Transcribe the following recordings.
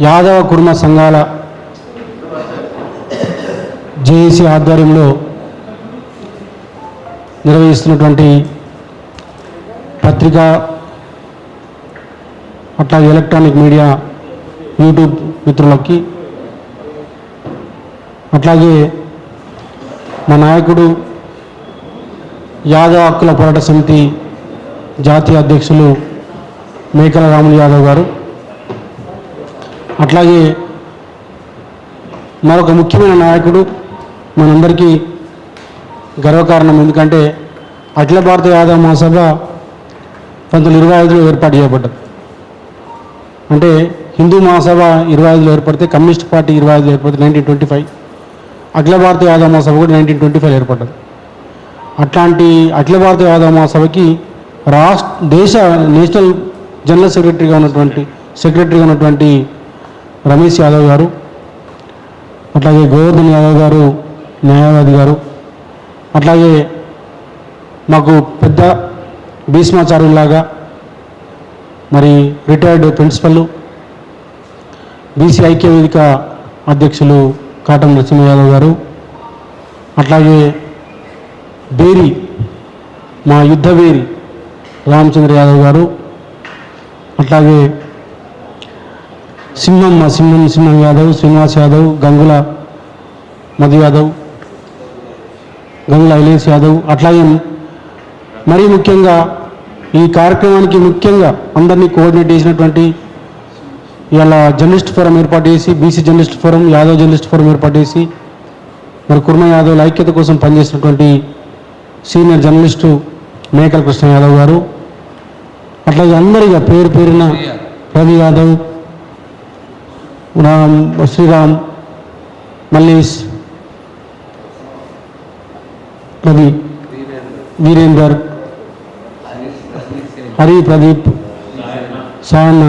యాదవ కుర్మ సంఘాల జేఏసీ ఆధ్వర్యంలో నిర్వహిస్తున్నటువంటి పత్రికా అట్లా ఎలక్ట్రానిక్ మీడియా యూట్యూబ్ మిత్రులకి, అట్లాగే మా నాయకుడు యాదవ హక్కుల పోరాట సమితి జాతీయ అధ్యక్షులు మేకల రాములు యాదవ్ గారు, అట్లాగే మరొక ముఖ్యమైన నాయకుడు మనందరికీ గర్వకారణం. ఎందుకంటే అఖిల భారత యాదవ మహాసభ 1925లో ఏర్పాటు చేయబడ్డది. అంటే హిందూ మహాసభ 25లో ఏర్పడితే, కమ్యూనిస్ట్ పార్టీ 25లో ఏర్పడితే 1925, అఖిల భారత యాదవ మహాసభ కూడా 1925లో ఏర్పడ్డది. అట్లాంటి అఖిల భారత యాదవ మహాసభకి దేశ నేషనల్ జనరల్ సెక్రటరీగా ఉన్నటువంటి రమేష్ యాదవ్ గారు, అట్లాగే గోవర్ధన్ యాదవ్ గారు న్యాయవాది గారు, అట్లాగే మాకు పెద్ద భీష్మాచార్యులాగా మరి రిటైర్డ్ ప్రిన్సిపల్ బీసీ ఐక్య వేదిక అధ్యక్షులు కాటం నరసింహ యాదవ్ గారు, అట్లాగే బేరి మా యుద్ధ బేరి రామచంద్ర యాదవ్ గారు, అట్లాగే సింహం యాదవ్, శ్రీనివాస్ యాదవ్, గంగుల మధు యాదవ్, గంగుల ఐలేష్ యాదవ్, అట్లాగే మరీ ముఖ్యంగా ఈ కార్యక్రమానికి ముఖ్యంగా అందరినీ కోఆర్డినేట్ చేసినటువంటి ఇలా జర్నలిస్ట్ ఫోరం ఏర్పాటు చేసి, BC journalist forum, Yadav journalist forum ఏర్పాటు చేసి మరి కుర్మ యాదవ్ల ఐక్యత కోసం పనిచేసినటువంటి సీనియర్ జర్నలిస్టు మేకల కృష్ణ యాదవ్ గారు, అట్లాగే అందరిగా పేరు పేరున రవి యాదవ్, శ్రీరామ్, మల్లేష్, రవి, వీరేందర్, హరి ప్రదీప్, సాయన్న,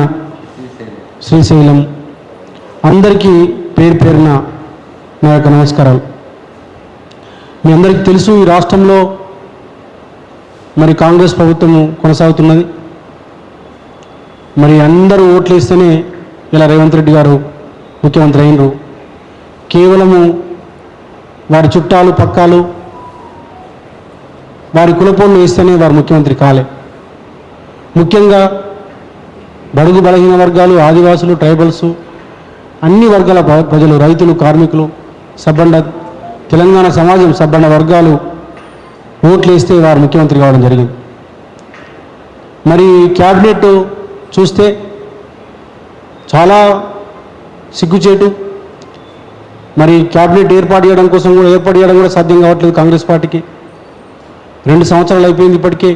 శ్రీశైలం, అందరికీ పేరు పేరున నా యొక్క నమస్కారాలు. మీ అందరికీ తెలుసు, ఈ రాష్ట్రంలో మరి కాంగ్రెస్ ప్రభుత్వం కొనసాగుతున్నది. మరి అందరూ ఓట్లు వేస్తేనే ఇలా రేవంత్ రెడ్డి గారు ముఖ్యమంత్రి అయినరు. కేవలము వారి చుట్టాలు పక్కాలు వారి కులపోళ్ళు వేస్తేనే వారు ముఖ్యమంత్రి కాలే. ముఖ్యంగా బడుగు బలహీన వర్గాలు, ఆదివాసులు, ట్రైబల్స్, అన్ని వర్గాల ప్రజలు, రైతులు, కార్మికులు, సబ్బండ తెలంగాణ సమాజం సబ్బండ వర్గాలు ఓట్లు వేస్తే వారు ముఖ్యమంత్రి కావడం జరిగింది. మరి క్యాబినెట్ చూస్తే చాలా సిగ్గుచేటు. మరి క్యాబినెట్ ఏర్పాటు చేయడం కూడా సాధ్యం కావట్లేదు కాంగ్రెస్ పార్టీకి. 2 సంవత్సరాలు అయిపోయింది ఇప్పటికే.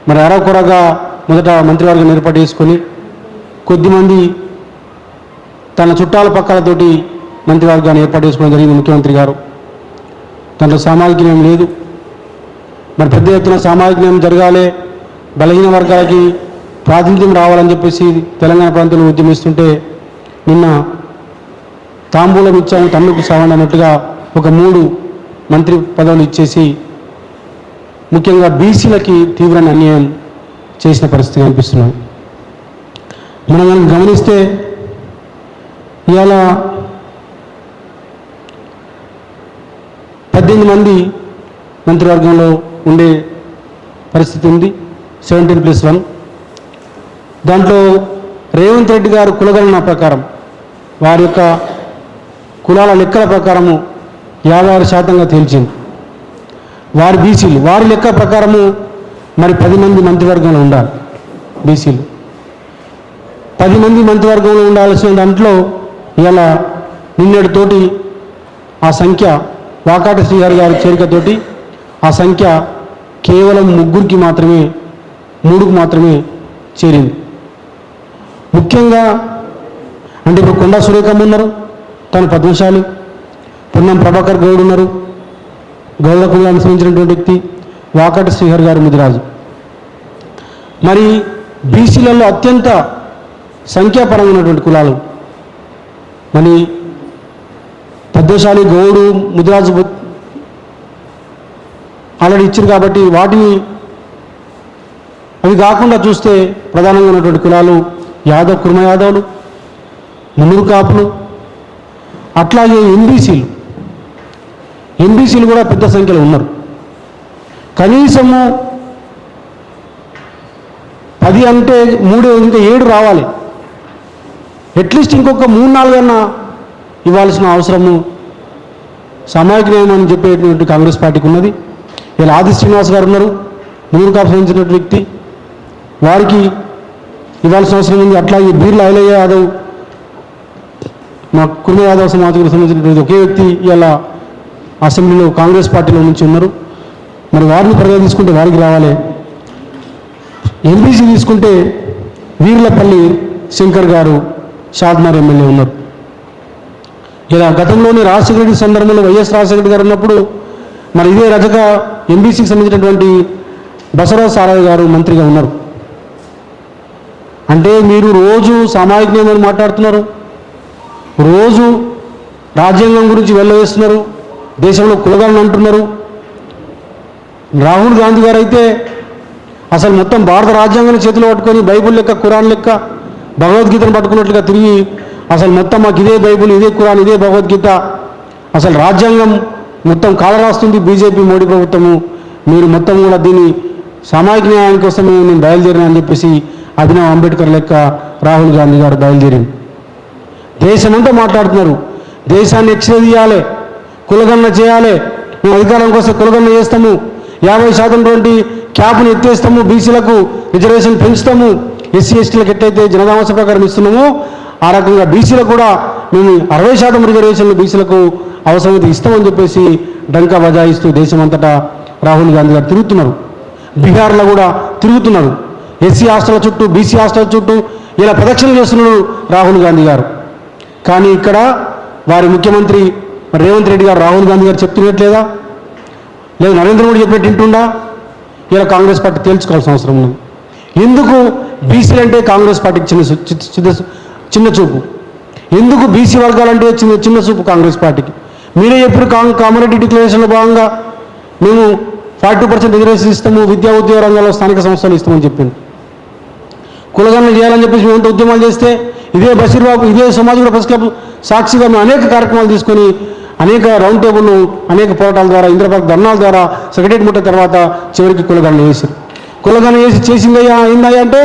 మరి అరకొరగా మొదట మంత్రివర్గం ఏర్పాటు చేసుకొని కొద్దిమంది తన చుట్టాల పక్కలతోటి మంత్రివర్గాన్ని ఏర్పాటు చేసుకోవడం జరిగింది ముఖ్యమంత్రి గారు. దాంట్లో సామాజిక న్యాయం లేదు. మరి పెద్ద ఎత్తున సామాజిక న్యాయం జరగాలి, బలహీన వర్గాలకి ప్రాతినిధ్యం రావాలని చెప్పేసి తెలంగాణ ప్రాంతంలో ఉద్యమిస్తుంటే నిన్న తాంబూలం ఇచ్చాము తన్నుకు సావండి అన్నట్టుగా ఒక 3 మంత్రి పదవులు ఇచ్చేసి ముఖ్యంగా బీసీలకి తీవ్రమైన అన్యాయం చేసిన పరిస్థితి కనిపిస్తున్నాయి. మనం గమనిస్తే ఇవాళ 18 మంది మంత్రివర్గంలో ఉండే పరిస్థితి ఉంది, 17+1. దాంట్లో రేవంత్ రెడ్డి గారు కులగణన ప్రకారం వారి యొక్క కులాల లెక్కల ప్రకారము 56% తేల్చింది. వారి బీసీలు వారి లెక్క ప్రకారము మరి 10 మంది మంత్రివర్గంలో ఉండాలి. బీసీలు 10 మంది మంత్రివర్గంలో ఉండాల్సిన దాంట్లో ఇలా నిన్నటితోటి ఆ సంఖ్య వాకాటి శ్రీహరి గారి చేరికతోటి ఆ సంఖ్య కేవలం 3కి మాత్రమే చేరింది. ముఖ్యంగా అంటే ఇప్పుడు కొండా సురేఖమ్మ ఉన్నారు, తను పద్మశాలి, పొన్నం ప్రభాకర్ గౌడ్ ఉన్నారు, గౌడ కులానికి సంబంధించినటువంటి వ్యక్తి, వాకాటి శ్రీహరి గారు ముదిరాజు. మరి బీసీలలో అత్యంత సంఖ్యాపరంగా ఉన్నటువంటి కులాలు మరి పద్మశాలి, గౌడు, ముదిరాజు ఆల్రెడీ ఇచ్చారు కాబట్టి వాటిని అవి కాకుండా చూస్తే ప్రధానంగా ఉన్నటువంటి కులాలు యాదవ్, కుర్మ యాదవులు, మున్నూరు కాపులు, అట్లాగే ఎంబీసీలు కూడా పెద్ద సంఖ్యలో ఉన్నారు. కనీసము 10 అంటే 3 ఇంకా 7 రావాలి. అట్లీస్ట్ ఇంకొక 3-4 అన్నా ఇవ్వాల్సిన అవసరము సామాజిక న్యాయం అని చెప్పేటువంటి కాంగ్రెస్ పార్టీకి ఉన్నది. ఇలా ఆది శ్రీనివాస్ గారు ఉన్నారు, మున్నూరు కాపు సంబంధించినటువంటి వ్యక్తి, వారికి ఇవ్వాల్సిన అవసరం ఉంది. అట్లాగే బీర్ల ఐలయ్య యాదవ్, మా కుర్మ యాదవ్ సమాజానికి సంబంధించినటువంటి ఒకే వ్యక్తి ఇలా అసెంబ్లీలో కాంగ్రెస్ పార్టీలో నుంచి ఉన్నారు. మరి వారిని పరిగణ తీసుకుంటే వారికి రావాలి. ఎంపీసీ తీసుకుంటే వీర్లపల్లి శంకర్ గారు షాద్నగర్ ఎమ్మెల్యే ఉన్నారు. ఇలా గతంలోని రాజశేఖర రెడ్డి సందర్భంలో వైఎస్ రాజశేఖర రెడ్డి గారు ఉన్నప్పుడు మరి ఇదే రజక ఎంబీసీకి సంబంధించినటువంటి బసవరాజు సారయ్య గారు మంత్రిగా ఉన్నారు. అంటే మీరు రోజు సామాజిక న్యాయం మాట్లాడుతున్నారు, రోజు రాజ్యాంగం గురించి వెళ్ళవేస్తున్నారు, దేశంలో కులగాలను అంటున్నారు. రాహుల్ గాంధీ గారు అయితే అసలు మొత్తం భారత రాజ్యాంగాన్ని చేతిలో పట్టుకొని బైబుల్ లెక్క, ఖురాన్ లెక్క, భగవద్గీతను పట్టుకున్నట్లుగా తిరిగి అసలు మొత్తం మాకు ఇదే బైబుల్, ఇదే ఖురాన్, ఇదే భగవద్గీత, అసలు రాజ్యాంగం మొత్తం కాలరాస్తుంది బీజేపీ మోడీ ప్రభుత్వము, మీరు మొత్తం కూడా దీన్ని సామాజిక న్యాయం కోసమే నేను బయలుదేరినా అని చెప్పేసి అభినవ్ అంబేద్కర్ లెక్క రాహుల్ గాంధీ గారు బయలుదేరింది. దేశమంతా మాట్లాడుతున్నారు, దేశాన్ని ఎక్స్చేయాలి, కులగణన చేయాలి, మేము అధికారం కోసం కులగణన చేస్తాము, 50% క్యాప్ను ఎత్తేస్తాము, బీసీలకు రిజర్వేషన్ పెంచుతాము, ఎస్సీ ఎస్టీలకు ఎట్లయితే జనదాంశ ప్రకారం ఇస్తున్నామో ఆ రకంగా బీసీలకు కూడా మేము 60% రిజర్వేషన్లు బీసీలకు అవసరమైతే ఇస్తామని చెప్పేసి డంకా బజాయిస్తూ దేశమంతటా రాహుల్ గాంధీ గారు తిరుగుతున్నారు. బీహార్లో కూడా తిరుగుతున్నారు, ఎస్సీ హాస్టల్ చుట్టూ, బీసీ హాస్టల్ చుట్టూ ఇలా ప్రదక్షిణ చేస్తున్నారు రాహుల్ గాంధీ గారు. కానీ ఇక్కడ వారి ముఖ్యమంత్రి రేవంత్ రెడ్డి గారు రాహుల్ గాంధీ గారు చెప్తున్నట్లేదా, లేదు నరేంద్ర మోడీ చెప్పినట్టు వింటుండా? ఇలా కాంగ్రెస్ పార్టీ తేల్చుకోవాల్సిన అవసరం ఉంది. ఎందుకు బీసీలు అంటే కాంగ్రెస్ పార్టీకి చిన్న చూపు? ఎందుకు బీసీ వర్గాలంటే చిన్న చూపు కాంగ్రెస్ పార్టీకి? మీరే చెప్పారు కామారెడ్డి డిక్లరేషన్లో భాగంగా మేము 42% రిజర్వేషన్ ఇస్తాము, విద్యా ఉద్యోగ రంగంలో స్థానిక సంస్థలు ఇస్తామని చెప్పింది. కులగణన చేయాలని చెప్పేసి మేము ఉద్యమాలు చేస్తే ఇదే బషీర్బాబు, ఇదే సమాజ్ ప్రెస్ క్లబ్ సాక్షిగా మేము అనేక కార్యక్రమాలు తీసుకొని అనేక రౌండ్ టేబుల్ను, అనేక పోరాటాల ద్వారా, ఇంద్రపార్క్ ధర్నాల ద్వారా సెక్రటరీ ముట్ట తర్వాత చివరికి కులగణన చేశారు. కులగణన చేసిందయ్యా అయిందయ్యా అంటే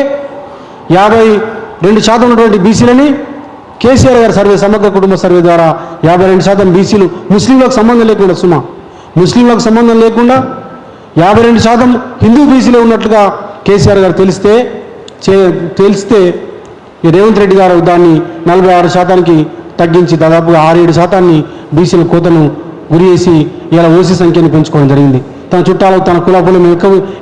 52% ఉన్నటువంటి బీసీలని కేసీఆర్ గారి సర్వే, సమగ్ర కుటుంబ సర్వే ద్వారా 52% బీసీలు, ముస్లింలకు సంబంధం లేకుండా, ముస్లింలకు సంబంధం లేకుండా 52% హిందూ బీసీలో ఉన్నట్లుగా కేసీఆర్ గారు తెలిస్తే ఈ రేవంత్ రెడ్డి గారు దాన్ని 46% తగ్గించి దాదాపుగా 6-7% బీసీల కోతను గురి చేసి ఇలా ఓసీ సంఖ్యను పెంచుకోవడం జరిగింది. తన చుట్టాలు, తన కులాపులను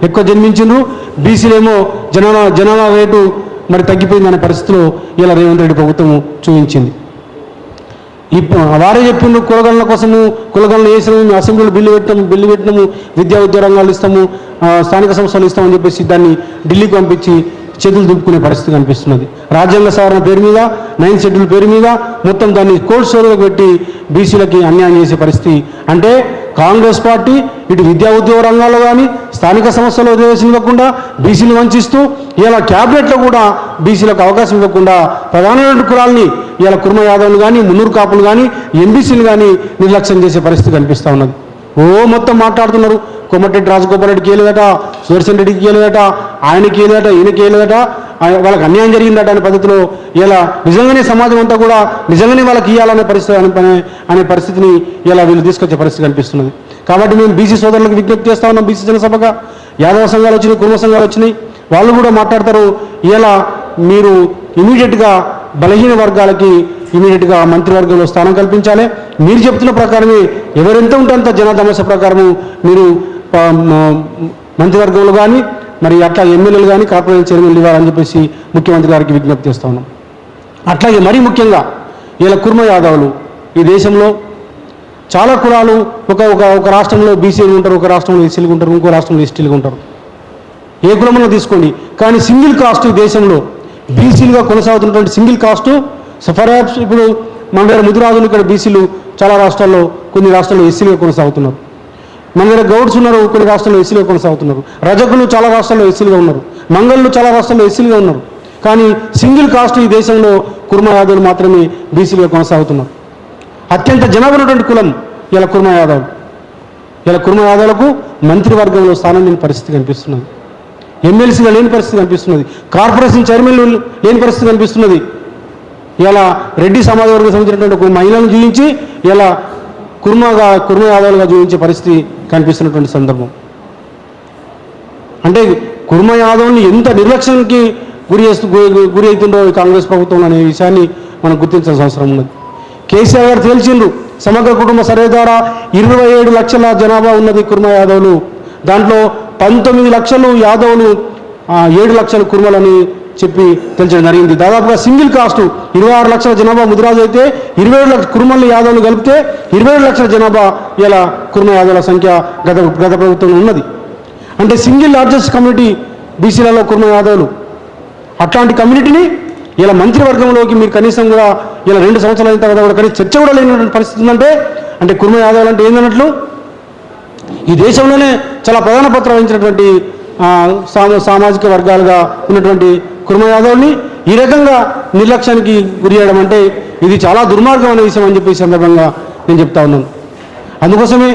ఎక్కువ జన్మించిండ్రు, బీసీలేమో జనాభా రేటు మరి తగ్గిపోయిందనే పరిస్థితిలో ఇలా రేవంత్ రెడ్డి ప్రభుత్వం చూపించింది. ఇప్పుడు వారే చెప్పిండ్రు కులగణన కోసము, కులగణన చేసినాము, అసెంబ్లీలో బిల్లు పెట్టినాము, విద్యా ఉద్యోగాలు ఇస్తాము, స్థానిక సంస్థలు ఇస్తామని చెప్పేసి దాన్ని ఢిల్లీకి పంపించి చేతులు దుప్పుకునే పరిస్థితి కనిపిస్తున్నది. రాజ్యాంగ సవరణ పేరు మీద, 9th షెడ్యూల్ పేరు మీద మొత్తం దాన్ని కోల్డ్ స్టోరేజ్లో పెట్టి బీసీలకి అన్యాయం చేసే పరిస్థితి. అంటే కాంగ్రెస్ పార్టీ ఇటు విద్యా ఉద్యోగ రంగాల్లో కానీ, స్థానిక సంస్థల్లో రిజర్వేషన్ ఇవ్వకుండా బీసీలు వంచిస్తూ ఇలా క్యాబినెట్లో కూడా బీసీలకు అవకాశం ఇవ్వకుండా ప్రధానమైన కులాలని ఇలా కుర్మ యాదవ్లు కానీ, మున్నూరు కాపులు కానీ, ఎంబీసీలు కానీ నిర్లక్ష్యం చేసే పరిస్థితి కనిపిస్తూ ఉన్నది. మొత్తం మాట్లాడుతున్నారు, కోమటిరెడ్డి రాజగోపాల్ రెడ్డికి వేయలేదట, సుదర్శన్ రెడ్డికి వేయలేదట, ఆయనకి వేయలేదట, ఈయనకి వేయలేదట, వాళ్ళకి అన్యాయం జరిగిందట అనే పద్ధతిలో ఇలా నిజంగానే సమాజం అంతా కూడా నిజంగానే వాళ్ళకి ఇవ్వాలనే పరిస్థితి అనే పరిస్థితిని ఇలా వీళ్ళు తీసుకొచ్చే పరిస్థితి కనిపిస్తున్నది. కాబట్టి మేము బీసీ సోదరులకు విజ్ఞప్తి చేస్తా ఉన్నాం. బీసీ జనసభగా యాదవ సంఘాలు వచ్చినాయి, కుటుంబ సంఘాలు వచ్చినాయి, వాళ్ళు కూడా మాట్లాడతారు. ఇలా మీరు ఇమీడియట్గా బలహీన వర్గాలకి ఇమీడియట్గా మంత్రివర్గంలో స్థానం కల్పించాలి. మీరు చెప్తున్న ప్రకారమే ఎవరెంత ఉంటే అంత జనాదమస ప్రకారము మీరు మంత్రివర్గంలో కానీ, మరి అట్లా ఎమ్మెల్యేలు కానీ, కార్పొరేషన్ చైర్మన్లు ఇవ్వాలని చెప్పేసి ముఖ్యమంత్రి గారికి విజ్ఞప్తి చేస్తా ఉన్నాం. అట్లాగే మరీ ముఖ్యంగా ఇలా కుర్మ యాదవులు ఈ దేశంలో చాలా కులాలు ఒక రాష్ట్రంలో బీసీలు ఉంటారు, ఒక రాష్ట్రంలో ఎస్సీలు ఉంటారు, ఇంకో రాష్ట్రంలో ఎస్టీలు ఉంటారు. ఏ కులమన్నా తీసుకోండి, కానీ సింగిల్ కాస్ట్ ఈ దేశంలో బీసీలుగా కొనసాగుతున్నటువంటి సింగిల్ కాస్టు ఫర్హాప్స్ ఇప్పుడు మన దగ్గర ముదిరాజులు ఇక్కడ బీసీలు చాలా రాష్ట్రాల్లో, కొన్ని రాష్ట్రాల్లో ఎస్సీలుగా కొనసాగుతున్నారు. మన దగ్గర గౌడ్స్ ఉన్నారు, కొన్ని రాష్ట్రాల్లో ఎస్సీలుగా కొనసాగుతున్నారు. రజకులు చాలా రాష్ట్రాల్లో ఎస్సీలుగా ఉన్నారు, మంగళ్ళు చాలా రాష్ట్రాల్లో ఎస్సీలుగా ఉన్నారు. కానీ సింగిల్ కాస్ట్ ఈ దేశంలో కుర్మ యాదవులు మాత్రమే బీసీలుగా కొనసాగుతున్నారు. అత్యంత జనాభా ఉన్నటువంటి కులం ఇలా కుర్మ యాదవులు. ఇలా కుర్మ యాదవులకు మంత్రివర్గంలో స్థానం లేని పరిస్థితి కనిపిస్తున్నది. ఎమ్మెల్సీగా లేని పరిస్థితి కనిపిస్తున్నది. కార్పొరేషన్ చైర్మన్లు లేని పరిస్థితి కనిపిస్తున్నది. ఇలా రెడ్డి సమాజ వర్గం సంబంధించినటువంటి ఒక మహిళలను చూపించి ఇలా కుర్మ యాదవులుగా చూపించే పరిస్థితి కనిపిస్తున్నటువంటి సందర్భం. అంటే కుర్మ యాదవుల్ని ఎంత నిర్లక్ష్యానికి గురి అవుతుందో కాంగ్రెస్ ప్రభుత్వం అనే విషయాన్ని మనం గుర్తించాల్సిన అవసరం ఉన్నది. కేసీఆర్ గారు తేల్చిండ్రు, సమగ్ర కుటుంబ సర్వే ద్వారా 27 లక్షల జనాభా ఉన్నది కుర్మ యాదవులు. దాంట్లో 19 లక్షలు యాదవులు, 7 లక్షలు కుర్మలని చెప్పి తెలియడం జరిగింది. దాదాపుగా సింగిల్ కాస్ట్ 26 లక్షల జనాభా ముదిరాజు అయితే 27 లక్షల కుర్మల్ని యాదవులు కలిపితే 27 లక్షల జనాభా ఇలా కుర్మ యాదవుల సంఖ్య గత ప్రభుత్వంలో ఉన్నది. అంటే సింగిల్ లార్జెస్ట్ కమ్యూనిటీ బీసీలలో కుర్మ యాదవులు. అట్లాంటి కమ్యూనిటీని ఇలా మంత్రివర్గంలోకి మీరు కనీసం కూడా ఇలా 2 సంవత్సరాల అయిన తర్వాత కూడా కనీసం చర్చ కూడా లేనటువంటి పరిస్థితి ఉందంటే అంటే కుర్మ యాదవులు అంటే ఏందన్నట్లు ఈ దేశంలోనే చాలా ప్రధాన పాత్ర వహించినటువంటి సామాజిక వర్గాలుగా ఉన్నటువంటి కుర్మ యాదవుల్ని ఈ రకంగా నిర్లక్ష్యానికి గురి చేయడం అంటే ఇది చాలా దుర్మార్గం అనే విషయం అని చెప్పి సందర్భంగా నేను చెప్తా ఉన్నాను. అందుకోసమే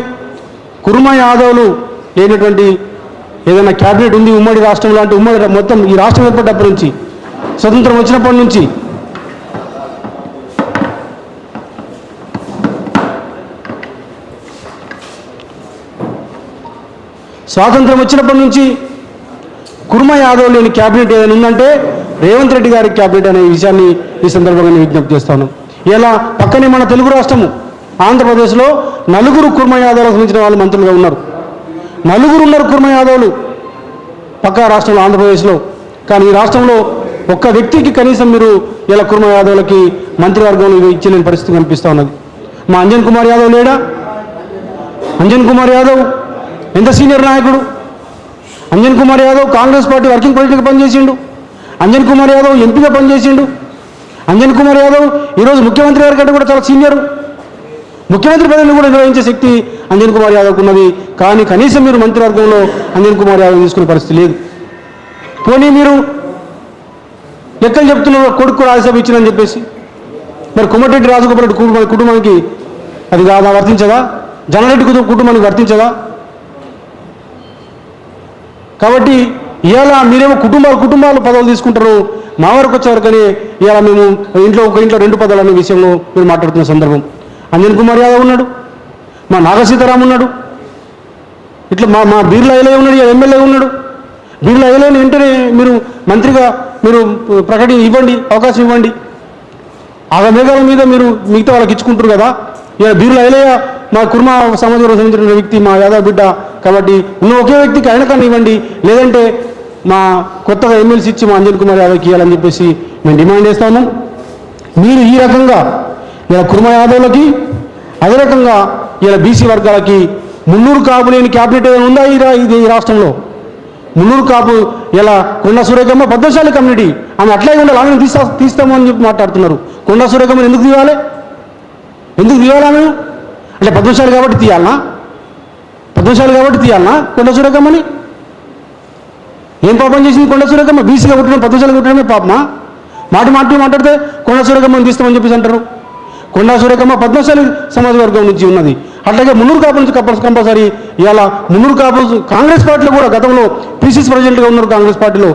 కుర్మ యాదవులు లేనటువంటి ఏదైనా క్యాబినెట్ ఉంది ఉమ్మడి రాష్ట్రం లాంటి ఉమ్మడి మొత్తం ఈ రాష్ట్రం ఏర్పడ్డప్పటి నుంచి స్వతంత్రం వచ్చినప్పటి నుంచి కుర్మ యాదవ్ లేని క్యాబినెట్ ఏదైనా ఉందంటే రేవంత్ రెడ్డి గారి క్యాబినెట్ అనే విషయాన్ని ఈ సందర్భంగా నేను విజ్ఞప్తి చేస్తాను. ఇలా పక్కనే మన తెలుగు రాష్ట్రము ఆంధ్రప్రదేశ్లో 4 కుర్మ యాదవులకు సంబంధించిన వాళ్ళు మంత్రులుగా ఉన్నారు. 4 ఉన్నారు కుర్మ యాదవులు పక్క రాష్ట్రంలో ఆంధ్రప్రదేశ్లో. కానీ ఈ రాష్ట్రంలో ఒక్క వ్యక్తికి కనీసం మీరు ఇలా కుర్మ యాదవులకి మంత్రివర్గంలో ఇచ్చలేని పరిస్థితి కనిపిస్తూ ఉన్నది. మా అంజన్ కుమార్ యాదవ్ లేడా? అంజన్ కుమార్ యాదవ్ ఎంత సీనియర్ నాయకుడు. అంజన్ కుమార్ యాదవ్ కాంగ్రెస్ పార్టీ వర్కింగ్ ప్రెసిడెంట్గా పనిచేసిండు. అంజన్ కుమార్ యాదవ్ ఎంపీగా పనిచేసిండు. అంజన్ కుమార్ యాదవ్ ఈరోజు ముఖ్యమంత్రి గారి కంటే కూడా చాలా సీనియర్. ముఖ్యమంత్రి పదవిని కూడా నిర్వహించే శక్తి అంజన్ కుమార్ యాదవ్కు ఉన్నది. కానీ కనీసం మీరు మంత్రివర్గంలో అంజన్ కుమార్ యాదవ్ తీసుకునే పరిస్థితి లేదు. పోనీ మీరు లెక్కలు చెప్తున్నారు కొడుకు రాజ్యసభ ఇచ్చిందని చెప్పేసి, మరి కోమటిరెడ్డి రాజగోపాల్ రెడ్డి కుటుంబానికి అది కాదా వర్తించదా? జనారెడ్డి కుటుంబానికి వర్తించదా? కాబట్టి ఇవాళ మీరేమో కుటుంబాలు పదవులు తీసుకుంటారు. మా వరకు వచ్చేవరకని ఇవాళ మేము ఒక ఇంట్లో 2 పదవులు అనే విషయంలో మీరు మాట్లాడుతున్న సందర్భం. అంజన్ కుమార్ యాదవ్ ఉన్నాడు, మా నాగసీతారాం ఉన్నాడు, ఇట్లా మా బీర్లా ఐలయ్య ఉన్నాడు, ఎమ్మెల్యే ఉన్నాడు. బీర్లా ఐలయ్యని వెంటనే మీరు మంత్రిగా మీరు ఇవ్వండి, అవకాశం ఇవ్వండి. మేఘాల మీద మీరు మిగతా వాళ్ళకి ఇచ్చుకుంటారు కదా. ఇక బీర్లా ఐలయ్య మా కుర్మ సమాజంలో సంబంధించిన వ్యక్తి, మా యాదవ్ బిడ్డ కాబట్టి ఉన్న ఒకే వ్యక్తికి ఆయన కన్నా ఇవ్వండి, లేదంటే మా కొత్తగా ఎమ్మెల్సీ ఇచ్చి మా అంజన్ కుమార్ యాదవ్కి ఇవ్వాలని చెప్పేసి మేము డిమాండ్ చేస్తాము. మీరు ఈ రకంగా ఇలా కుర్మ యాదవులకి అదే రకంగా ఇలా బీసీ వర్గాలకి 300 కాపు లేని క్యాబినెట్ ఏమైనా ఉందా ఈ రాష్ట్రంలో? 300 కాపు ఇలా కొండా సురేఖమ్మ పద్మశాలి కమ్యూనిటీ ఆమె అట్లాగే ఉండాలి, ఆమెను తీస్తాము అని చెప్పి మాట్లాడుతున్నారు. కొండా సురేఖమ్మని ఎందుకు తీయాలి ఆమె? అంటే పద్మశాలి కాబట్టి తీయాలనా కొండా సురేఖమ్మని? ఏం పాపం చేసింది కొండా సురేఖమ్మ? బీసీగా పుట్టడం పద్మశాలిగా పుట్టడమే పాపమా? మాట్లాడితే కొండా సురేఖమ్మని తీస్తామని చెప్పేసి అంటారు. కొండా సురేఖమ్మ పద్మశాలి సమాజ వర్గం నుంచి ఉన్నది. అట్లాగే 300 కాపుల నుంచి కంపల్సరీ ఇవాళ 300 కాపులు కాంగ్రెస్ పార్టీలో కూడా గతంలో పీసీసీ ప్రెసిడెంట్గా ఉన్నారు. కాంగ్రెస్ పార్టీలో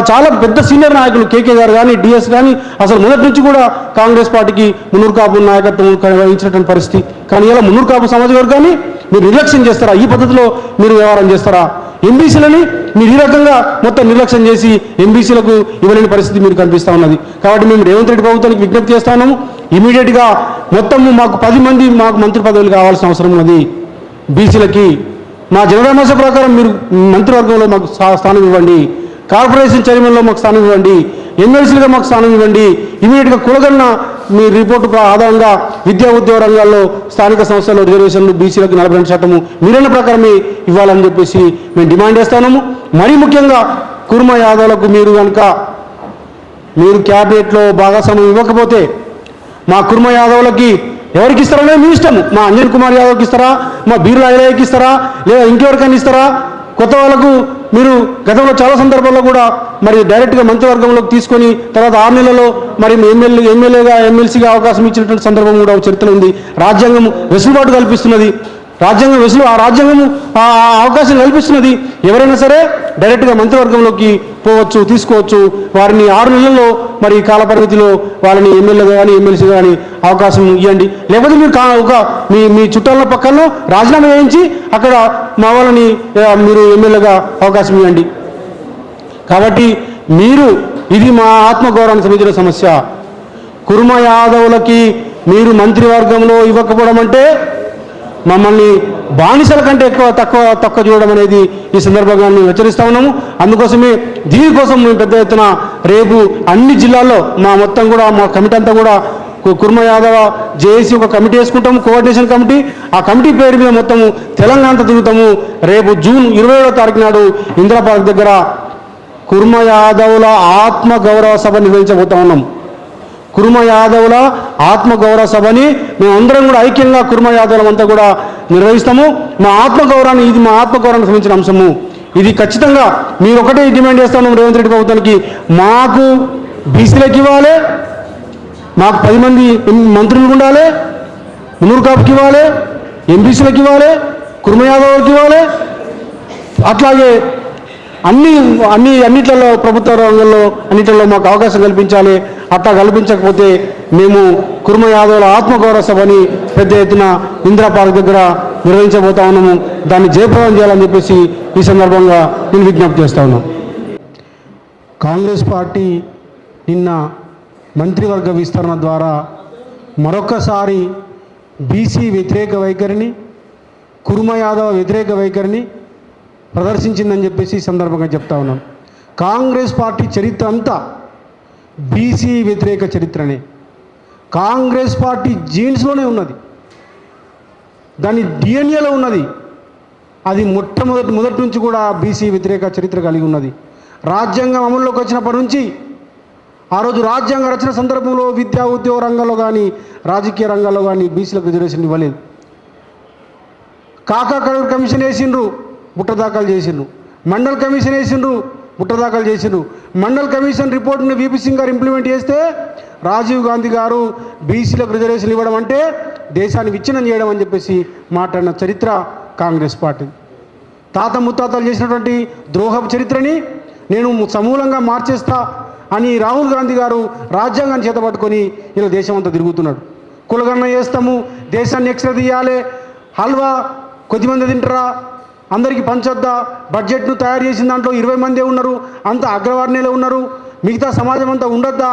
చాలా పెద్ద సీనియర్ నాయకులు కేకే గారు కానీ డిఎస్ కానీ అసలు మొదటి నుంచి కూడా కాంగ్రెస్ పార్టీకి 300 కాపు నాయకత్వం వహించినటువంటి పరిస్థితి. కానీ ఇలా 300 కాపు సమాజ వర్గాన్ని మీరు నిర్లక్ష్యం చేస్తారా? ఈ పద్ధతిలో మీరు వ్యవహారం చేస్తారా? ఎంబీసీలని మీరు ఈ రకంగా మొత్తం నిర్లక్ష్యం చేసి ఎంబీసీలకు ఇవ్వలేని పరిస్థితి మీరు కనిపిస్తూ ఉన్నది. కాబట్టి మేము రేవంత్ రెడ్డి ప్రభుత్వానికి విజ్ఞప్తి చేస్తా ఉన్నాము, ఇమీడియట్గా మొత్తము మాకు 10 మంది మంత్రి పదవులు కావాల్సిన అవసరం ఉన్నది. బీసీలకి మా జనరామాస ప్రకారం మీరు మంత్రివర్గంలో మాకు స్థానం ఇవ్వండి, కార్పొరేషన్ చైర్మన్లో మాకు స్థానం ఇవ్వండి, ఎమ్మెల్సీలుగా మాకు స్థానం ఇవ్వండి. ఇమీడియట్గా కులగన్న మీ రిపోర్టు ఆధారంగా విద్యా ఉద్యోగ రంగాల్లో స్థానిక సంస్థల్లో రిజర్వేషన్లు బీసీలకు 42% మీరైన ప్రకారమే ఇవ్వాలని చెప్పేసి మేము డిమాండ్ చేస్తున్నాము. మరీ ముఖ్యంగా కుర్మ యాదవులకు మీరు క్యాబినెట్లో భాగస్వామ్యం ఇవ్వకపోతే మా కుర్మ యాదవులకి ఎవరికి ఇస్తారనే మీ ఇష్టము. మా అంజన్ కుమార్ యాదవ్కి ఇస్తారా, మా బీర్లా ఐలయ్యకి ఇస్తారా, లేదా ఇంకెవరికైనా ఇస్తారా? కొత్త వాళ్ళకు మీరు గతంలో చాలా సందర్భాల్లో కూడా మరి డైరెక్ట్గా మంత్రివర్గంలోకి తీసుకొని తర్వాత 6 నెలల్లో మరి ఎమ్మెల్యేగా ఎమ్మెల్సీగా అవకాశం ఇచ్చినటువంటి సందర్భం కూడా చరిత్ర ఉంది. రాజ్యాంగం వెసులుబాటు కల్పిస్తున్నది. రాజ్యాంగము ఆ అవకాశం కల్పిస్తున్నది. ఎవరైనా సరే డైరెక్ట్గా మంత్రివర్గంలోకి పోవచ్చు, తీసుకోవచ్చు. వారిని 6 నెలల్లో మరి కాలపరిమితిలో వాళ్ళని ఎమ్మెల్యేగా కానీ ఎమ్మెల్సీగా కానీ అవకాశం ఇవ్వండి. లేకపోతే మీరు మీ చుట్టాల పక్కన రాజీనామా చేయించి అక్కడ మా వాళ్ళని మీరు ఎమ్మెల్యేగా అవకాశం ఇవ్వండి. కాబట్టి ఇది మా ఆత్మగౌరవానికి సంబంధించిన సమస్య. కుర్మ యాదవులకి మీరు మంత్రివర్గంలో ఇవ్వకపోవడం అంటే మమ్మల్ని బానిసల కంటే తక్కువ చూడడం అనేది ఈ సందర్భంగా మేము హెచ్చరిస్తా ఉన్నాము. అందుకోసమే దీనికోసం మేము పెద్ద ఎత్తున రేపు అన్ని జిల్లాల్లో మా కమిటీ అంతా కూడా కుర్మ యాదవ జేఏసీ ఒక కమిటీ వేసుకుంటాము, కోఆర్డినేషన్ కమిటీ. ఆ కమిటీ పేరు మీద మొత్తము తెలంగాణ అంతా తిరుగుతాము. రేపు జూన్ 27వ తారీఖు నాడు ఇందిరా పార్క్ దగ్గర కుర్మ యాదవుల ఆత్మగౌరవ సభ నిర్వహించబోతా ఉన్నాం. కుర్మ యాదవుల ఆత్మగౌరవ సభని మేమందరం కూడా ఐక్యంగా కుర్మ యాదవులంతా కూడా నిర్వహిస్తాము. ఇది మా ఆత్మగౌరవానికి సంబంధించిన అంశము. ఇది ఖచ్చితంగా మీరు ఒకటే డిమాండ్ చేస్తా ఉన్నాం రేవంత్ రెడ్డి ప్రభుత్వానికి. మాకు బీసీలకు ఇవ్వాలి, మాకు 10 మంది మంత్రులు ఉండాలి, మున్నూరు కాపుకి ఇవ్వాలి, ఎంబీసీలకు ఇవ్వాలి, కుర్మ యాదవులకు ఇవ్వాలి. అట్లాగే అన్నిట్లలో ప్రభుత్వ రంగంలో అన్నిట్లలో మాకు అవకాశం కల్పించాలి. అట్లా కల్పించకపోతే మేము కుర్మ యాదవుల ఆత్మగౌరవ సభని పెద్ద ఎత్తున ఇందిరా పార్క్ దగ్గర నిర్వహించబోతా ఉన్నాము. దాన్ని జయప్రదం చేయాలని చెప్పేసి ఈ సందర్భంగా నేను విజ్ఞప్తి చేస్తా ఉన్నాను. కాంగ్రెస్ పార్టీ నిన్న మంత్రివర్గ విస్తరణ ద్వారా మరొకసారి బీసీ వ్యతిరేక వైఖరిని, కుర్మ యాదవ వ్యతిరేక వైఖరిని ప్రదర్శించిందని చెప్పేసి ఈ సందర్భంగా చెప్తా ఉన్నాను. కాంగ్రెస్ పార్టీ చరిత్ర అంతా బీసీ వ్యతిరేక చరిత్రనే. కాంగ్రెస్ పార్టీ జీన్స్లోనే ఉన్నది, దాని డిఎన్ఏలో ఉన్నది. అది మొదటి నుంచి కూడా బీసీ వ్యతిరేక చరిత్ర కలిగి ఉన్నది. రాజ్యాంగం అమల్లోకి వచ్చినప్పటి నుంచి ఆ రోజు రాజ్యాంగ రచన సందర్భంలో విద్యా ఉద్యోగ రంగంలో కానీ రాజకీయ రంగాల్లో కానీ బీసీలకు రిజర్వేషన్ ఇవ్వలేదు. కాకా కమిషన్ వేసిండ్రు, బుట్టదాఖలు చేసిండ్రు. మండల్ కమిషన్ వేసిండ్రు, బుట్టదాఖలు చేసిండ్రు. మండల్ కమిషన్ రిపోర్ట్ని వీపీ సింగ్ గారు ఇంప్లిమెంట్ చేస్తే రాజీవ్ గాంధీ గారు బీసీలకు రిజర్వేషన్ ఇవ్వడం అంటే దేశాన్ని విచ్ఛిన్నం చేయడం అని చెప్పేసి మాట్లాడిన చరిత్ర కాంగ్రెస్ పార్టీ. తాత ముత్తాతలు చేసినటువంటి ద్రోహపు చరిత్రని నేను సమూలంగా మార్చేస్తా అని రాహుల్ గాంధీ గారు రాజ్యాంగాన్ని చేతపట్టుకొని ఇలా దేశం అంతా తిరుగుతున్నాడు. కులగణన చేస్తాము, దేశాన్ని ఎక్స్ట్రా తీయాలి, హల్వా కొద్దిమంది తింటారా, అందరికీ పంచొద్దా, బడ్జెట్ను తయారు చేసిన దాంట్లో 20 మందే ఉన్నారు, అంత అగ్రవర్ణీయులే ఉన్నారు, మిగతా సమాజం అంతా ఉండొద్దా,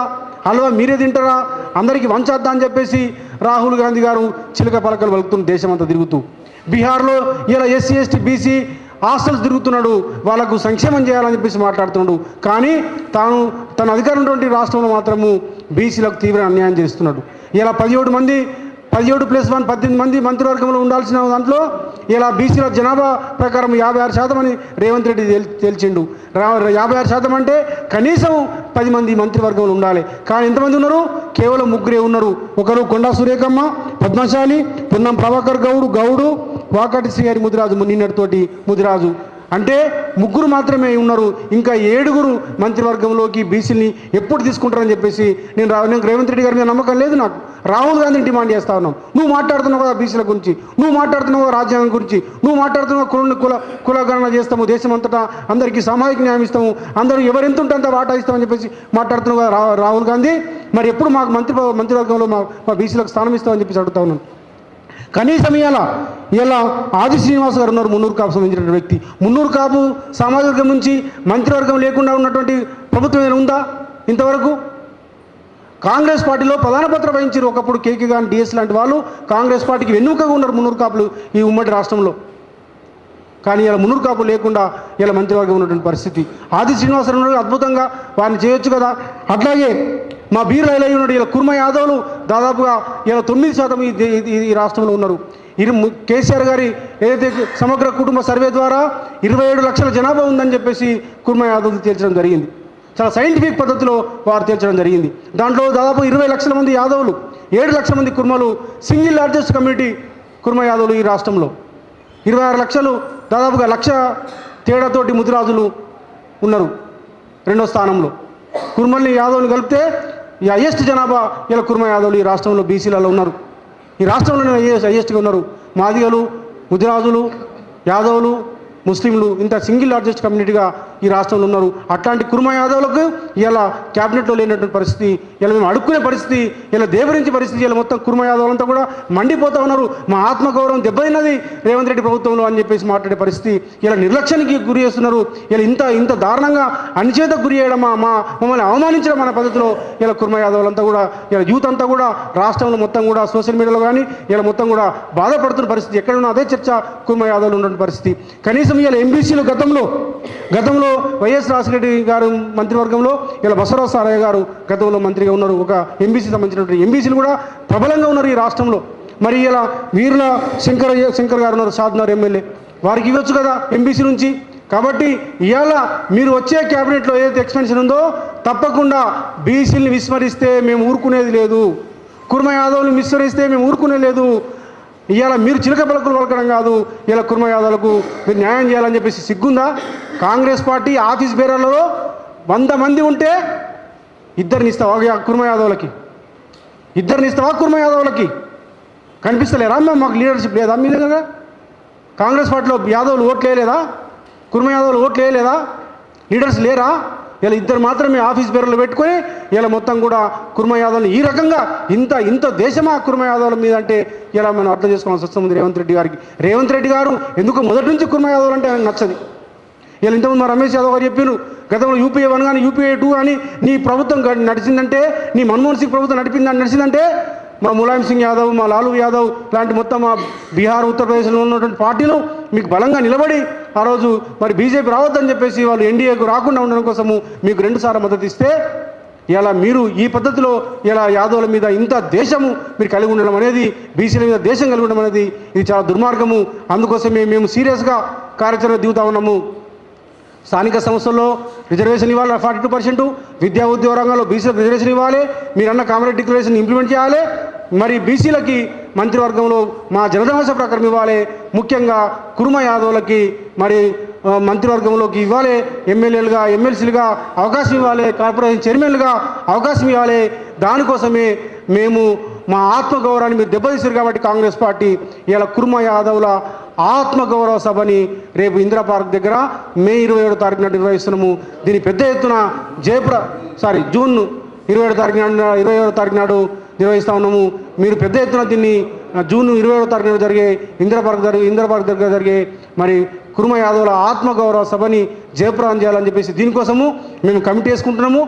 హల్వా మీరే తింటారా, అందరికీ వంచొద్దా అని చెప్పేసి రాహుల్ గాంధీ గారు చిలక పలకలు పలుకుతున్న దేశం అంతా తిరుగుతూ బీహార్లో ఇలా ఎస్సీ ఎస్టీ బీసీ హాస్టల్స్ తిరుగుతున్నాడు, వాళ్ళకు సంక్షేమం చేయాలని చెప్పేసి మాట్లాడుతున్నాడు. కానీ తన అధికారం ఉన్నటువంటి రాష్ట్రంలో మాత్రము బీసీలకు తీవ్ర అన్యాయం చేస్తున్నాడు. ఇలా 17+1 18 మంది మంత్రివర్గంలో ఉండాల్సిన దాంట్లో ఇలా బీసీల జనాభా ప్రకారం 56% అని రేవంత్ రెడ్డి తేల్చిండు. 56% అంటే కనీసం 10 మంది మంత్రివర్గంలో ఉండాలి. కానీ ఎంతమంది ఉన్నారు? కేవలం 3 ఉన్నారు. ఒకరు కొండా సురేఖమ్మ, పద్మశాలి, పొన్నం ప్రభాకర్ గౌడు, వాకటి శ్రీహరి ముదిరాజు, నిన్నటితోటి ముదిరాజు. అంటే 3 మాత్రమే ఉన్నారు. ఇంకా 7 మంత్రివర్గంలోకి బీసీని ఎప్పుడు తీసుకుంటారని చెప్పేసి నేను రేవంత్ రెడ్డి గారి మీద నమ్మకం లేదు నాకు. రాహుల్ గాంధీని డిమాండ్ చేస్తా ఉన్నాం. నువ్వు మాట్లాడుతున్నావు కదా బీసీల గురించి, నువ్వు మాట్లాడుతున్నావు కదా రాజ్యాంగం గురించి, నువ్వు మాట్లాడుతున్నావు కులగణన చేస్తాము, దేశం అంతటా అందరికీ సామాజిక న్యాయం ఇస్తాము, అందరూ ఎవరెంత ఉంటే అంత వాటా ఇస్తామని చెప్పేసి మాట్లాడుతున్నావు కదా రాహుల్ గాంధీ. మరి ఎప్పుడు మాకు మంత్రివర్గంలో మా బీసీలకు స్థానం ఇస్తామని చెప్పేసి అడుగుతా ఉన్నాను. కనీసం ఇలా ఆది శ్రీనివాస్ గారు ఉన్నారు, మున్నూరు కాపు సంబంధించిన వ్యక్తి. మున్నూరు కాపు సామాజిక వర్గం నుంచి మంత్రివర్గం లేకుండా ఉన్నటువంటి ప్రభుత్వం ఏమైనా ఉందా ఇంతవరకు? కాంగ్రెస్ పార్టీలో ప్రధాన పాత్ర వహించారు ఒకప్పుడు కేకే గాని, డిఎస్ లాంటి వాళ్ళు కాంగ్రెస్ పార్టీకి వెన్నుకగా ఉన్నారు మున్నూరు కాపులు ఈ ఉమ్మడి రాష్ట్రంలో. కానీ ఇలా మున్నూరు కాపులు లేకుండా ఇలా మంత్రివర్గం ఉన్నటువంటి పరిస్థితి. ఆది శ్రీనివాసరావు అద్భుతంగా వారిని చేయొచ్చు కదా. అట్లాగే మా బీర్లు ఇలా ఉన్నాడు. ఇలా కుర్మ యాదవులు దాదాపుగా ఇలా 9% ఈ రాష్ట్రంలో ఉన్నారు. కేసీఆర్ గారి ఏదైతే సమగ్ర కుటుంబ సర్వే ద్వారా 27 లక్షల జనాభా ఉందని చెప్పేసి కుర్మ యాదవులు తేల్చడం జరిగింది. చాలా సైంటిఫిక్ పద్ధతిలో వారు తేల్చడం జరిగింది. దాంట్లో దాదాపు 20 లక్షల మంది యాదవులు, 7 లక్షల మంది కుర్మలు, సింగిల్ లార్జెస్ట్ కమ్యూనిటీ కుర్మ యాదవులు ఈ రాష్ట్రంలో. 26 లక్షలు దాదాపుగా 1,00,000 తేడాతోటి ముదిరాజులు ఉన్నారు. రెండో స్థానంలో. కుర్మల్ని యాదవ్ని కలిపితే ఈ హైయెస్ట్ జనాభా ఇలా కుర్మ యాదవులు ఈ రాష్ట్రంలో బీసీలలో ఉన్నారు. ఈ రాష్ట్రంలోనే హైయెస్ట్గా ఉన్నారు. మాదిగలు, ముదిరాజులు, యాదవులు, ముస్లింలు ఇంత సింగిల్ లార్జెస్ట్ కమ్యూనిటీగా ఈ రాష్ట్రంలో ఉన్నారు. అట్లాంటి కుర్మ యాదవులకు ఇలా క్యాబినెట్లో లేనటువంటి పరిస్థితి, ఇలా మేము అడుక్కునే పరిస్థితి, ఇలా దేవరించి పరిస్థితి, ఇలా మొత్తం కుర్మ యాదవులంతా కూడా మండిపోతూ ఉన్నారు. మా ఆత్మగౌరవం దెబ్బతిన్నది రేవంత్ రెడ్డి ప్రభుత్వంలో అని చెప్పేసి మాట్లాడే పరిస్థితి, ఇలా నిర్లక్ష్యానికి గురి చేస్తున్నారు. ఇలా ఇంత దారుణంగా అణిచేతకు గురి చేయడం, మమ్మల్ని అవమానించడం అనే పద్ధతిలో ఇలా కుర్మ యాదవులంతా కూడా, ఇలా యూత్ అంతా కూడా రాష్ట్రంలో మొత్తం కూడా సోషల్ మీడియాలో కానీ ఇలా మొత్తం కూడా బాధపడుతున్న పరిస్థితి. ఎక్కడున్నా అదే చర్చ కుర్మ యాదవులు ఉన్నటువంటి పరిస్థితి. కనీసం ఇలా ఎంబీసీలు గతంలో వైఎస్ రాజశేఖర గారు మంత్రివర్గంలో ఇలా బసవరాజు సారయ్య గారు గతంలో మంత్రిగా ఉన్నారు. ఒక ఎంబీసీ సంబంధించినటువంటి ఎంబీసీలు కూడా ప్రబలంగా ఉన్నారు ఈ రాష్ట్రంలో. మరి ఇలా వీరుల శంకర్ గారు ఉన్నారు, సాధనర్ ఎమ్మెల్యే, వారికి ఇవ్వచ్చు కదా ఎంబీసీ నుంచి. కాబట్టి ఇవాళ మీరు వచ్చే క్యాబినెట్లో ఏదైతే ఎక్స్పెన్షన్ ఉందో తప్పకుండా బీసీని విస్మరిస్తే మేము ఊరుకునేది లేదు, కుర్మ యాదవులు విస్మరిస్తే మేము ఊరుకునేది లేదు. ఇవాళ మీరు చిలక పలుకులు పలకడం కాదు, ఇలా కుర్మ యాదవులకు మీరు న్యాయం చేయాలని చెప్పేసి సిగ్గుందా? కాంగ్రెస్ పార్టీ ఆఫీస్ బేరర్లలో 100 మంది ఉంటే ఇద్దరిని ఇస్తావా కుర్మ యాదవులకి? కుర్మ యాదవులకి కనిపిస్తలేరా? మాకు లీడర్షిప్ లేదా మీ దగ్గర? కాంగ్రెస్ పార్టీలో యాదవులు ఓట్లు వేయలేదా? కుర్మ యాదవులు ఓట్లు వేయలేదా? లీడర్స్ లేరా? ఇలా ఇద్దరు మాత్రమే ఆఫీస్ పేర్లు పెట్టుకొని ఇలా మొత్తం కూడా కుర్మ యాదవులు ఈ రకంగా ఇంత దేశమా కుర్మ యాదవుల మీద అంటే ఇలా మనం అర్థం చేసుకోవాల్సి వస్తుంది రేవంత్ రెడ్డి గారికి. రేవంత్ రెడ్డి గారు ఎందుకు మొదటి నుంచి కుర్మ యాదవులు అంటే ఆయనకు నచ్చదు. ఇలా ఇంతకుముందు మా రమేష్ యాదవ్ గారు చెప్పారు, గతంలో యూపీఏ 1 కానీ యూపీఏ 2 కానీ నీ ప్రభుత్వం నడిచిందంటే, నీ మన్మోహన్ సింగ్ ప్రభుత్వం నడిచిందంటే మా ములాయం సింగ్ యాదవ్, మా లాలూ యాదవ్ లాంటి మొత్తం మా బీహార్, ఉత్తరప్రదేశ్లో ఉన్నటువంటి పార్టీలు మీకు బలంగా నిలబడి ఆ రోజు మరి బీజేపీ రావద్దని చెప్పేసి వాళ్ళు ఎన్డీఏకు రాకుండా ఉండడం కోసము మీకు 2 సార్లు మద్దతు ఇస్తే ఇలా మీరు ఈ పద్ధతిలో ఇలా యాదవుల మీద ఇంత దేశము మీరు కలిగి ఉండడం అనేది, బీసీల మీద దేశం కలిగి ఉండడం అనేది ఇది చాలా దుర్మార్గము. అందుకోసమే మేము సీరియస్గా కార్యాచరణ దిగుతా ఉన్నాము. స్థానిక సంస్థల్లో రిజర్వేషన్ ఇవ్వాలి 42%, విద్యా ఉద్యోగ రంగంలో బీసీలకు రిజర్వేషన్ ఇవ్వాలి, మీరన్న కామన్ డిక్లరేషన్ ఇంప్లిమెంట్ చేయాలి, మరి బీసీలకి మంత్రివర్గంలో మా జనధనోత్సవ ప్రకారం ఇవ్వాలి, ముఖ్యంగా కుర్మ యాదవులకి మరి మంత్రివర్గంలోకి ఇవ్వాలి, ఎమ్మెల్యేలుగా ఎమ్మెల్సీలుగా అవకాశం ఇవ్వాలి, కార్పొరేషన్ చైర్మన్లుగా అవకాశం ఇవ్వాలి. దానికోసమే మేము మా ఆత్మగౌరవాన్ని మీరు దెబ్బతీశారు కాబట్టి కాంగ్రెస్ పార్టీ ఇలా కుర్మ యాదవుల ఆత్మగౌరవ సభని రేపు ఇందిరా పార్క్ దగ్గర మే 27వ తారీఖు నాడు నిర్వహిస్తున్నాము. దీన్ని పెద్ద ఎత్తున జూన్ 27వ తారీఖు నాడు నిర్వహిస్తూ ఉన్నాము. మీరు పెద్ద ఎత్తున దీన్ని జూన్ 27వ తారీఖు నాడు జరిగే ఇందిరా పార్క్ దగ్గర జరిగే మరి కుర్మ యాదవుల ఆత్మగౌరవ సభని జయప్రదం చేయాలని చెప్పేసి దీనికోసము మేము కమిటీ వేసుకుంటున్నాము.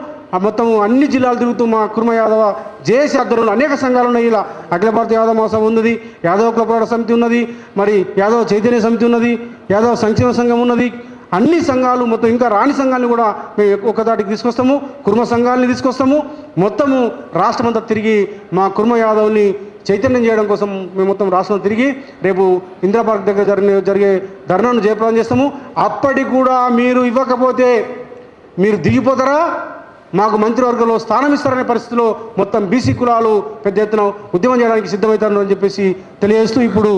మొత్తం అన్ని జిల్లాలు తిరుగుతూ మా కుర్మ యాదవ జేఏసీ ఆధ్వర్యంలో అనేక సంఘాలు ఉన్నాయి. ఇలా అఖిల భారత యాదవ మహాసభ ఉన్నది, యాదవ క్లబ్ సమితి ఉన్నది, మరి యాదవ చైతన్య సమితి ఉన్నది, యాదవ సంక్షేమ సంఘం ఉన్నది. అన్ని సంఘాలు మొత్తం ఇంకా రాని సంఘాలను కూడా మేము ఒక్కదాటికి తీసుకొస్తాము, కుర్మ సంఘాలని తీసుకొస్తాము. మొత్తము రాష్ట్రమంతా తిరిగి మా కుర్మ యాదవ్ని చైతన్యం చేయడం కోసం మేము మొత్తం రాష్ట్రం తిరిగి రేపు ఇందిరా పార్క్ దగ్గర జరిగే ధర్నాను జయప్రదం చేస్తాము. అప్పటికి కూడా మీరు ఇవ్వకపోతే మీరు దిగిపోతారా, మాకు మంత్రివర్గంలో స్థానం ఇస్తారనే పరిస్థితిలో మొత్తం బీసీ కులాలు పెద్ద ఎత్తున ఉద్యమం చేయడానికి సిద్ధమవుతారు అని చెప్పేసి తెలియజేస్తూ ఇప్పుడు